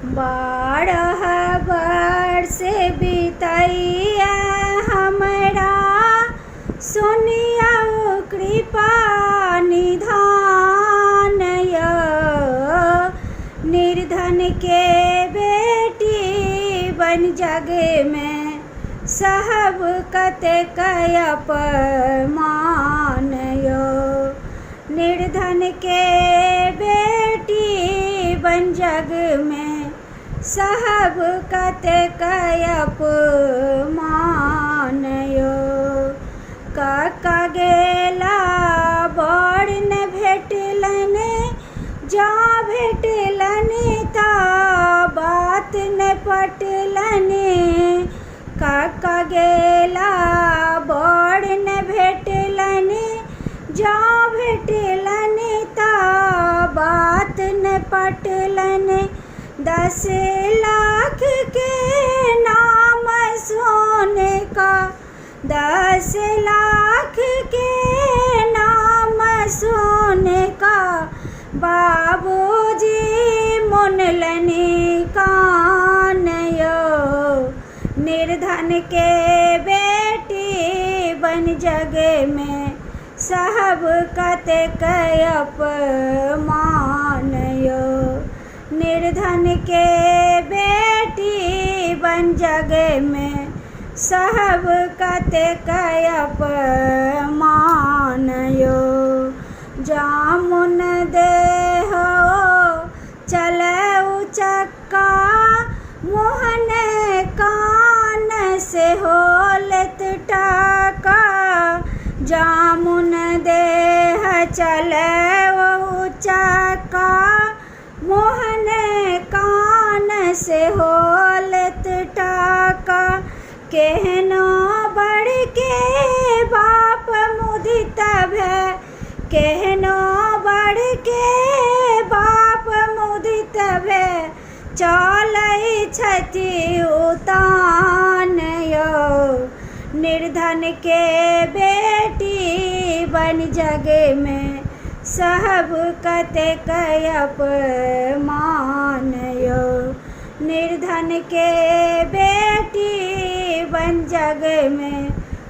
12 वर्ष बितैया हमरा सुनिया कृपा निधान य। निर्धन के बेटी बन जग में सहब कतेक अपमान यो। निर्धन के बेटी बन जग में सहब कतेक अपमान यो। काका गेला बड़ न भेटलन, जा भेटलन ता बात न पटलन। काका गेला बड़ न भेटलन, जा भेटलन ता बात न पटलन। 10 लाख के नाम सोने का, 10 लाख के नाम सोने का बाबूजी मुनलनी कान यो। निर्धन के बेटी बन जग में सहब कतेक अपमान यो। निर्धन के बेटी बन जग में सहब कतेक अपमान यो। जामुन देहो चले चक्का, मोहन कान से होलत टाका। जामुन देह चले चक्का, मोहन कान से होलत टाका। केहनो बढ़ के बाप मुदित भै, केहनो बढ़ के बाप मुदित भै चलै छथि उतान यो। निर्धन के बेटी बन जग में सहब कतेक अपमान यो। निर्धन के बेटी बन जग में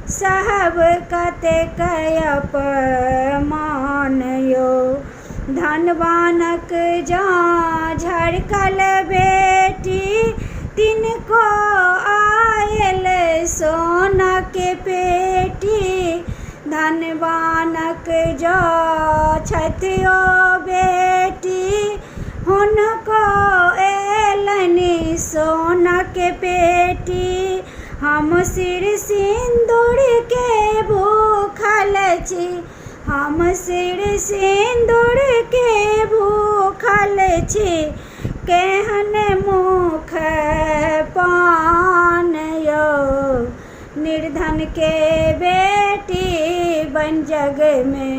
सहब कतेक अपमान यो। धनवानक जँ झरकल बेटी, तिनको आयल सोना के पेटी। धनवानक जँ छथियो बेटी, हुनको एलनि सोना के पेटी। हम सिर सिंदूर के भूखल छी, हम सिर सिंदूर के भूखल छी। केहन मुख पान यो। निर्धन के बेटी बन जग में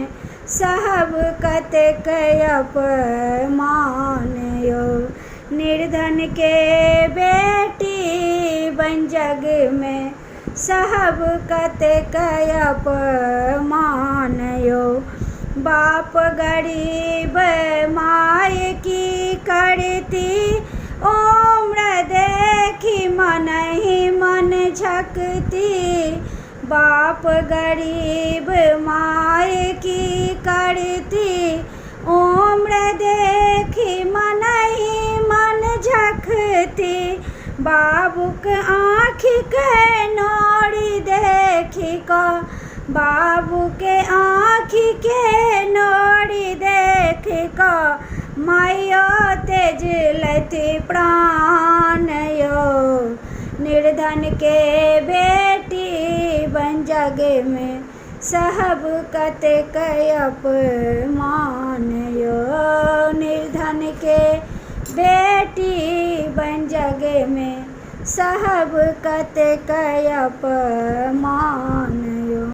सहब कतेक अपमान यो। निर्धन के बेटी बन जग में सहब कतेक अपमान यो। बाप गरीब माय की करती, उम्र देखी मन ही मन झकती। बाप गरीब माय की करती, उम्र देखी मन ही मन झकती। बाबूक आँखि के नोरी देखी का, बाबू के आँखि के नोरी देखी का मायो तेज लथि प्राण यो। निर्धन के बेटी बन जग में सहब कतेक अपमान यो। निर्धन के बेटी बन जग में सहब कतेक अपमान।